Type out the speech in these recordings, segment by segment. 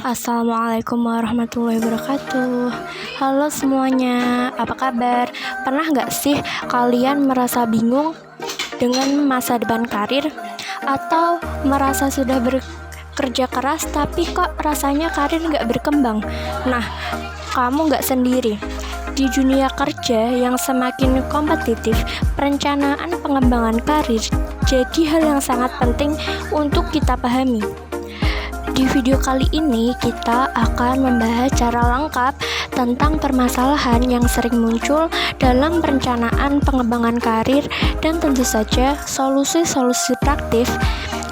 Assalamualaikum warahmatullahi wabarakatuh. Halo semuanya, apa kabar? Pernah nggak sih kalian merasa bingung dengan masa depan karir? Atau merasa sudah bekerja keras tapi kok rasanya karir nggak berkembang? Nah, kamu nggak sendiri. Di dunia kerja yang semakin kompetitif, perencanaan pengembangan karir jadi hal yang sangat penting untuk kita pahami. Di video kali ini kita akan membahas cara lengkap tentang permasalahan yang sering muncul dalam perencanaan pengembangan karir dan tentu saja solusi-solusi praktis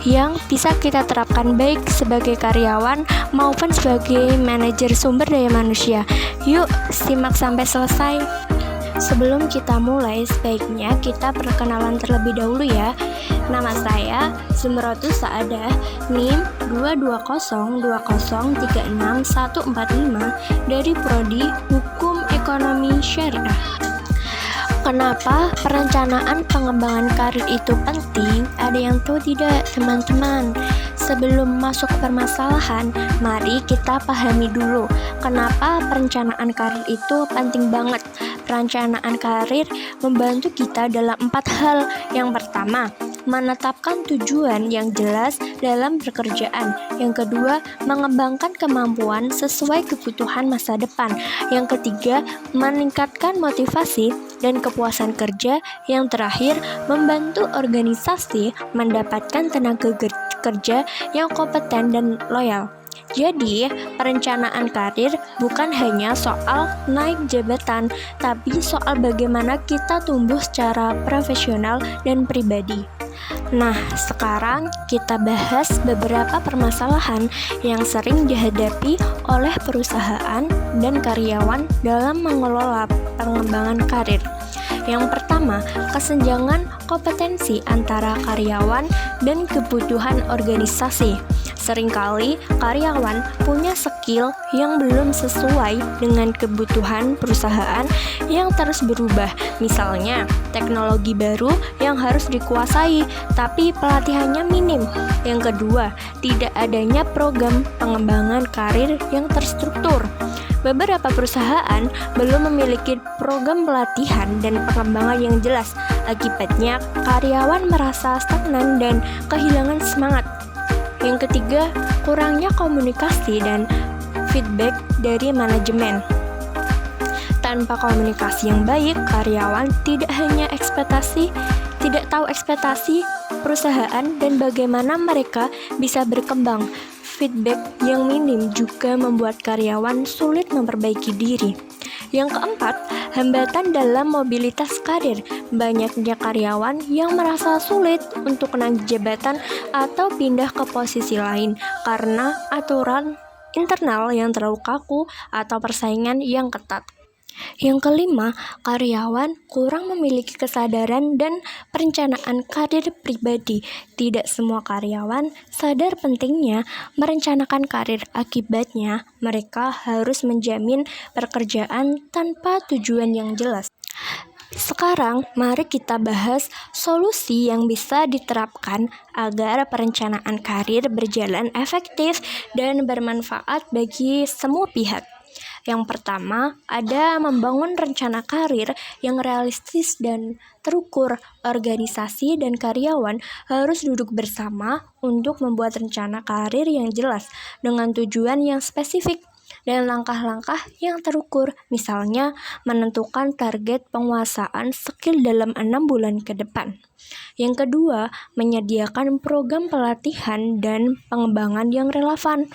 yang bisa kita terapkan baik sebagai karyawan maupun sebagai manajer sumber daya manusia. Yuk, simak sampai selesai. Sebelum kita mulai, sebaiknya kita perkenalan terlebih dahulu ya. Nama saya Zumratus Saadah, NIM 22020361445 dari Prodi Hukum Ekonomi Syariah. Kenapa perencanaan pengembangan karir itu penting? Ada yang tahu tidak, teman-teman? Sebelum masuk ke permasalahan, mari kita pahami dulu kenapa perencanaan karir itu penting banget. Perencanaan karir membantu kita dalam 4 hal. Yang pertama, menetapkan tujuan yang jelas dalam pekerjaan. Yang kedua, mengembangkan kemampuan sesuai kebutuhan masa depan. Yang ketiga, meningkatkan motivasi dan kepuasan kerja. Yang terakhir, membantu organisasi mendapatkan tenaga kerja yang kompeten dan loyal. Jadi, perencanaan karir bukan hanya soal naik jabatan, tapi soal bagaimana kita tumbuh secara profesional dan pribadi. Nah, sekarang kita bahas beberapa permasalahan yang sering dihadapi oleh perusahaan dan karyawan dalam mengelola pengembangan karir. Yang pertama, kesenjangan kompetensi antara karyawan dan kebutuhan organisasi. Seringkali karyawan punya skill yang belum sesuai dengan kebutuhan perusahaan yang terus berubah. Misalnya, teknologi baru yang harus dikuasai, tapi pelatihannya minim. Yang kedua, tidak adanya program pengembangan karir yang terstruktur. Beberapa perusahaan belum memiliki program pelatihan dan pengembangan yang jelas. Akibatnya, karyawan merasa stagnan dan kehilangan semangat. Yang ketiga, kurangnya komunikasi dan feedback dari manajemen. Tanpa komunikasi yang baik, karyawan tidak tahu ekspektasi perusahaan dan bagaimana mereka bisa berkembang. Feedback yang minim juga membuat karyawan sulit memperbaiki diri. Yang keempat, hambatan dalam mobilitas karir. Banyaknya karyawan yang merasa sulit untuk naik jabatan atau pindah ke posisi lain karena aturan internal yang terlalu kaku atau persaingan yang ketat. Yang kelima, karyawan kurang memiliki kesadaran dan perencanaan karir pribadi. Tidak semua karyawan sadar pentingnya merencanakan karir. Akibatnya, mereka harus menjamin pekerjaan tanpa tujuan yang jelas. Sekarang, mari kita bahas solusi yang bisa diterapkan agar perencanaan karir berjalan efektif dan bermanfaat bagi semua pihak. Yang pertama, ada membangun rencana karir yang realistis dan terukur. Organisasi dan karyawan harus duduk bersama untuk membuat rencana karir yang jelas dengan tujuan yang spesifik dan langkah-langkah yang terukur. Misalnya, menentukan target penguasaan skill dalam 6 bulan ke depan. Yang kedua, menyediakan program pelatihan dan pengembangan yang relevan.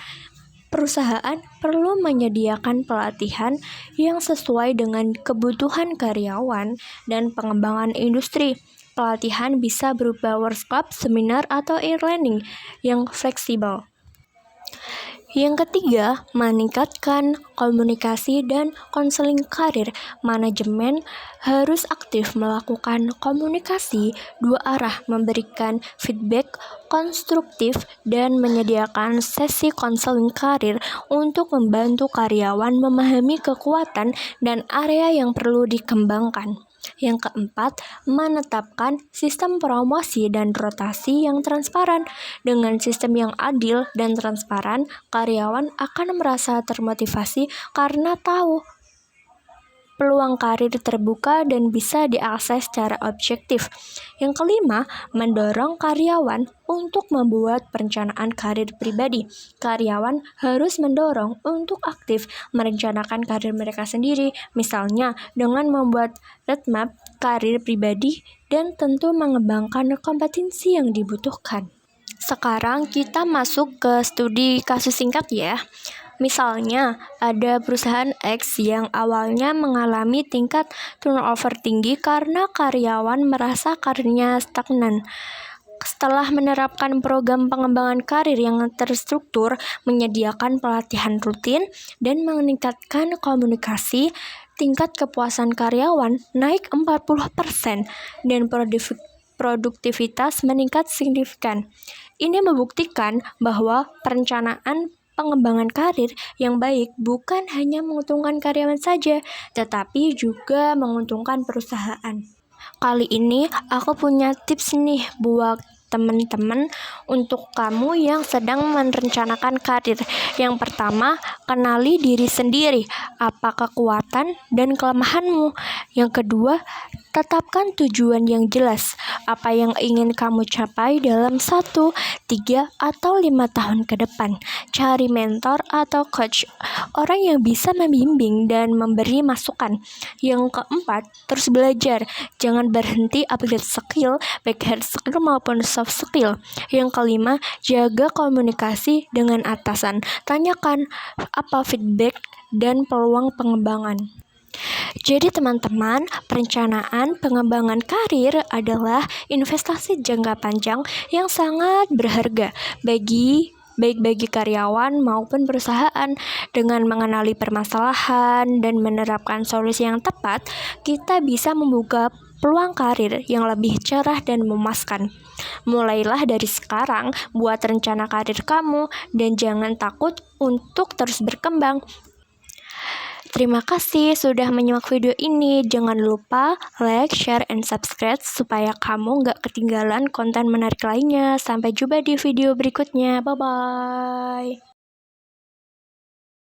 Perusahaan perlu menyediakan pelatihan yang sesuai dengan kebutuhan karyawan dan pengembangan industri. Pelatihan bisa berupa workshop, seminar, atau e-learning yang fleksibel. Yang ketiga, meningkatkan komunikasi dan konseling karir. Manajemen harus aktif melakukan komunikasi dua arah, memberikan feedback konstruktif dan menyediakan sesi konseling karir untuk membantu karyawan memahami kekuatan dan area yang perlu dikembangkan. Yang keempat, menetapkan sistem promosi dan rotasi yang transparan. Dengan sistem yang adil dan transparan, karyawan akan merasa termotivasi karena tahu peluang karir terbuka dan bisa diakses secara objektif. Yang kelima, mendorong karyawan untuk membuat perencanaan karir pribadi. Karyawan harus mendorong untuk aktif merencanakan karir mereka sendiri, misalnya dengan membuat roadmap karir pribadi dan tentu mengembangkan kompetensi yang dibutuhkan. Sekarang kita masuk ke studi kasus singkat ya. Misalnya, ada perusahaan X yang awalnya mengalami tingkat turnover tinggi karena karyawan merasa karirnya stagnan. Setelah menerapkan program pengembangan karir yang terstruktur, menyediakan pelatihan rutin, dan meningkatkan komunikasi, tingkat kepuasan karyawan naik 40% dan produktivitas meningkat signifikan. Ini membuktikan bahwa perencanaan pengembangan karir yang baik bukan hanya menguntungkan karyawan saja, tetapi juga menguntungkan perusahaan. Kali ini aku punya tips nih buat teman-teman untuk kamu yang sedang merencanakan karir. Yang pertama, kenali diri sendiri, apa kekuatan dan kelemahanmu. Yang kedua, tetapkan tujuan yang jelas, apa yang ingin kamu capai dalam 1, 3, atau 5 tahun ke depan. Cari mentor atau coach, orang yang bisa membimbing dan memberi masukan. Yang keempat, terus belajar, jangan berhenti upgrade skill, baik hard skill maupun soft skill. Yang kelima, jaga komunikasi dengan atasan, tanyakan apa feedback dan peluang pengembangan. Jadi teman-teman, perencanaan pengembangan karir adalah investasi jangka panjang yang sangat berharga baik bagi karyawan maupun perusahaan. Dengan mengenali permasalahan dan menerapkan solusi yang tepat, kita bisa membuka peluang karir yang lebih cerah dan memuaskan. Mulailah dari sekarang, buat rencana karir kamu dan jangan takut untuk terus berkembang. Terima kasih sudah menyimak video ini. Jangan lupa like, share, and subscribe supaya kamu nggak ketinggalan konten menarik lainnya. Sampai jumpa di video berikutnya. Bye-bye.